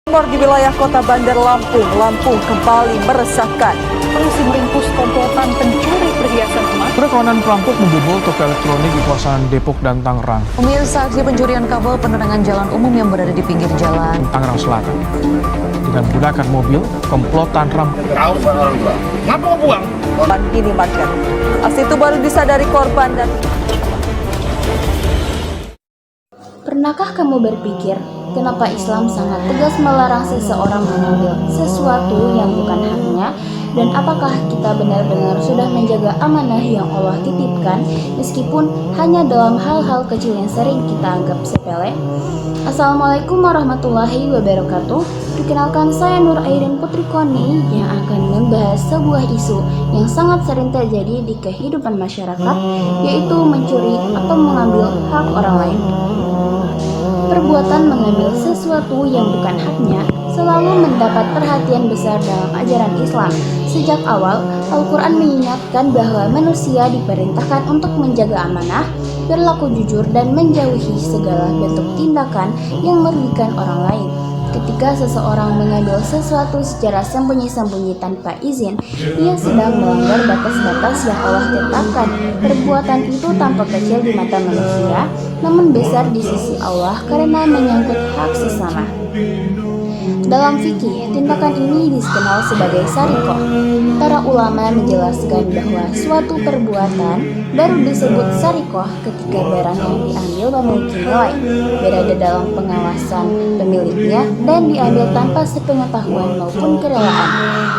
Di wilayah kota Bandar Lampung kembali meresahkan. Polisi meringkus komplotan pencuri perhiasan emas. Kawanan perampok membobol toko elektronik di kawasan Depok dan Tangerang. Pemirsa, aksi pencurian kabel penerangan jalan umum yang berada di pinggir jalan Tangerang Selatan. Dengan menggunakan mobil, komplotan rampok. Ngapa buang? Korban kini makan. Aksi itu baru disadari korban dan Pernahkah kamu berpikir, kenapa Islam sangat tegas melarang seseorang mengambil sesuatu yang bukan haknya? Dan apakah kita benar-benar sudah menjaga amanah yang Allah titipkan, meskipun hanya dalam hal-hal kecil yang sering kita anggap sepele? Assalamualaikum warahmatullahi wabarakatuh. Perkenalkan, saya Nur Airin Putri Koni yang akan membahas sebuah isu yang sangat sering terjadi di kehidupan masyarakat, yaitu mencuri atau mengambil hak orang lain. Perbuatan mengambil sesuatu yang bukan haknya selalu mendapat perhatian besar dalam ajaran Islam. Sejak awal, Al-Quran mengingatkan bahwa manusia diperintahkan untuk menjaga amanah, berlaku jujur, dan menjauhi segala bentuk tindakan yang merugikan orang lain. Ketika seseorang mengambil sesuatu secara sembunyi-sembunyi tanpa izin, ia sedang melanggar batas-batas yang Allah tetapkan. Perbuatan itu tampak kecil di mata manusia, namun besar di sisi Allah karena menyangkut hak sesama. Dalam fikih, tindakan ini dikenal sebagai sarikoh. Para ulama menjelaskan bahwa suatu perbuatan baru disebut sarikoh ketika barang yang diambil memiliki nilai, berada dalam pengawasan pemiliknya, dan diambil tanpa sepengetahuan maupun kerelaan.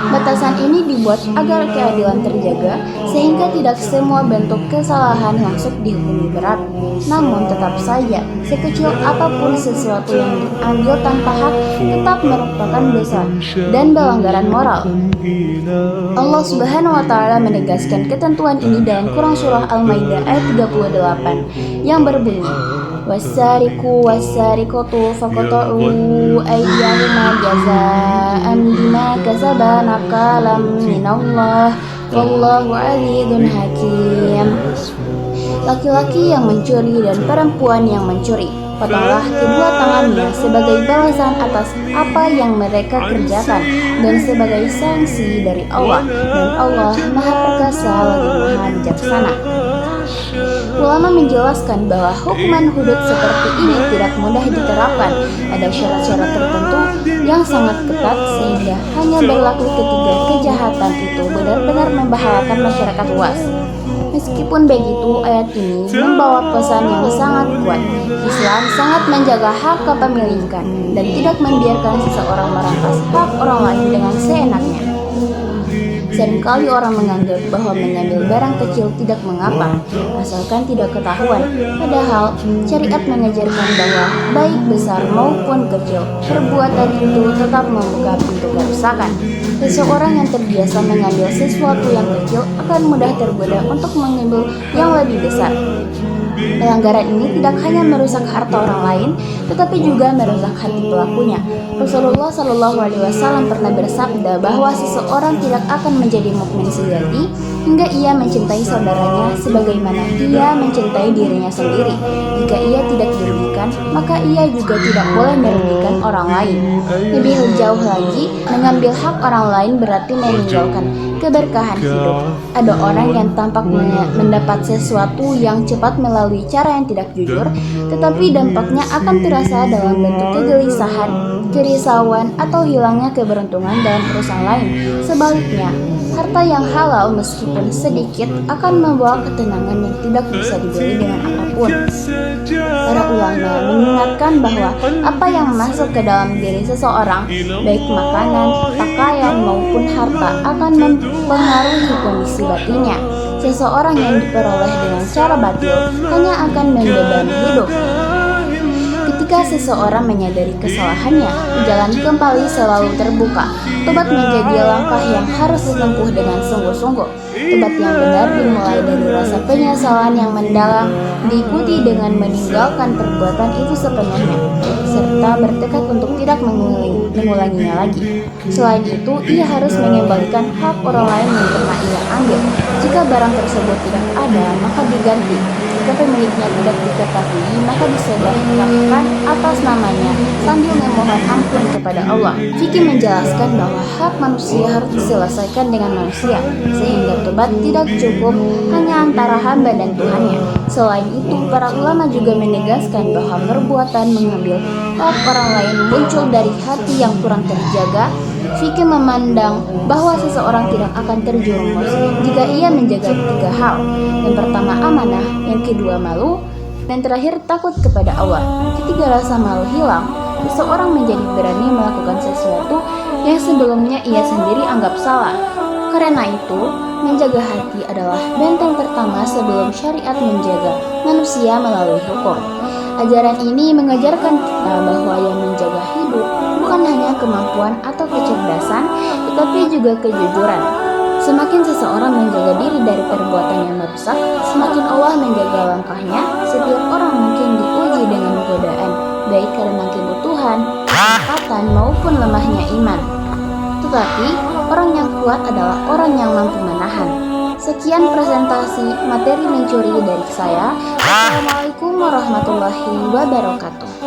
Batasan ini dibuat agar keadilan terjaga, sehingga tidak semua bentuk kesalahan langsung dihukumi berat. Namun tetap saja, sekecil apapun sesuatu yang diambil tanpa hak tetap merupakan dosa dan pelanggaran moral. Allah Subhanahu wa Ta'ala menegaskan ketentuan ini dalam Quran Surah Al-Maidah ayat 38 yang berbunyi, "Wasariqu wasariqatu faqta'u aydiyahuma jazaa'an bima kasaba nakalam minallah wallahu 'azizun hakim." Laki-laki yang mencuri dan perempuan yang mencuri, potonglah kedua tangannya sebagai balasan atas apa yang mereka kerjakan dan sebagai sanksi dari Allah, dan Allah Maha Perkasa lagi Maha Bijaksana. Ulama menjelaskan bahwa hukuman hudud seperti ini tidak mudah diterapkan. Ada syarat-syarat tertentu yang sangat ketat sehingga hanya berlaku ketika kejahatan itu benar-benar membahayakan masyarakat luas. Meskipun begitu, ayat ini membawa pesan yang sangat kuat. Islam sangat menjaga hak kepemilikan dan tidak membiarkan seseorang merampas hak orang lain dengan seenaknya. Seringkali orang menganggap bahwa mengambil barang kecil tidak mengapa, asalkan tidak ketahuan. Padahal, syariat mengajarkan bahwa baik besar maupun kecil, perbuatan itu tetap membuka pintu kerusakan. Seseorang yang terbiasa mengambil sesuatu yang kecil akan mudah tergoda untuk mengambil yang lebih besar. Pelanggaran ini tidak hanya merusak harta orang lain, tetapi juga merusak hati pelakunya. Rasulullah Shallallahu Alaihi Wasallam pernah bersabda bahwa seseorang tidak akan menjadi mukmin sejati hingga ia mencintai saudaranya sebagaimana ia mencintai dirinya sendiri. Jika ia tidak dirugikan, maka ia juga tidak boleh merugikan orang lain. Lebih jauh lagi, mengambil hak orang lain berarti meninggalkan keberkahan hidup. Ada orang yang tampak mendapat sesuatu yang cepat melalui cara yang tidak jujur, tetapi dampaknya akan terasa dalam bentuk kegelisahan, kerisauan, atau hilangnya keberuntungan dalam urusan lain. Sebaliknya, harta yang halal meskipun sedikit akan membawa ketenangan yang tidak bisa dibeli dengan apapun. Para ulama mengingatkan bahwa apa yang masuk ke dalam diri seseorang, baik makanan, pakaian, maupun harta, akan mempengaruhi kondisi batinnya. Seseorang yang diperoleh dengan cara batil hanya akan membebani hidup. Ketika seseorang menyadari kesalahannya, jalan kembali selalu terbuka. Tobat menjadi langkah yang harus ditempuh dengan sungguh-sungguh. Tobat yang benar dimulai dari rasa penyesalan yang mendalam, diikuti dengan meninggalkan perbuatan itu sepenuhnya, serta bertekad untuk tidak mengulanginya lagi. Selain itu, ia harus mengembalikan hak orang lain yang pernah ia ambil. Jika barang tersebut tidak ada, maka diganti. jika pemiliknya tidak diketahui, maka disedekahkan atas namanya sambil memohon ampun kepada Allah. Vicky menjelaskan bahwa hak manusia harus diselesaikan dengan manusia, sehingga tobat tidak cukup hanya antara hamba dan Tuhannya. Selain itu, para ulama juga menegaskan bahwa perbuatan mengambil hak orang lain muncul dari hati yang kurang terjaga. Vicky memandang bahwa seseorang tidak akan terjerumus jika ia menjaga 3 hal. Yang pertama amanah, yang kedua malu, dan terakhir takut kepada Allah. Ketika rasa malu hilang, seseorang menjadi berani melakukan sesuatu yang sebelumnya ia sendiri anggap salah. Karena itu, menjaga hati adalah benteng pertama sebelum syariat menjaga manusia melalui hukum. Ajaran ini mengajarkan kita bahwa yang menjaga hidup bukan hanya kemampuan atau kecerdasan, tetapi juga kejujuran. Semakin seseorang menjaga diri dari perbuatan yang merusak, semakin Allah menjaga langkahnya. Setiap orang mungkin diuji dengan godaan, baik karena kebutuhan, kesempatan, maupun lemahnya iman. Tetapi, orang yang kuat adalah orang yang mampu menahan. Sekian presentasi materi mencuri dari saya. Assalamualaikum warahmatullahi wabarakatuh.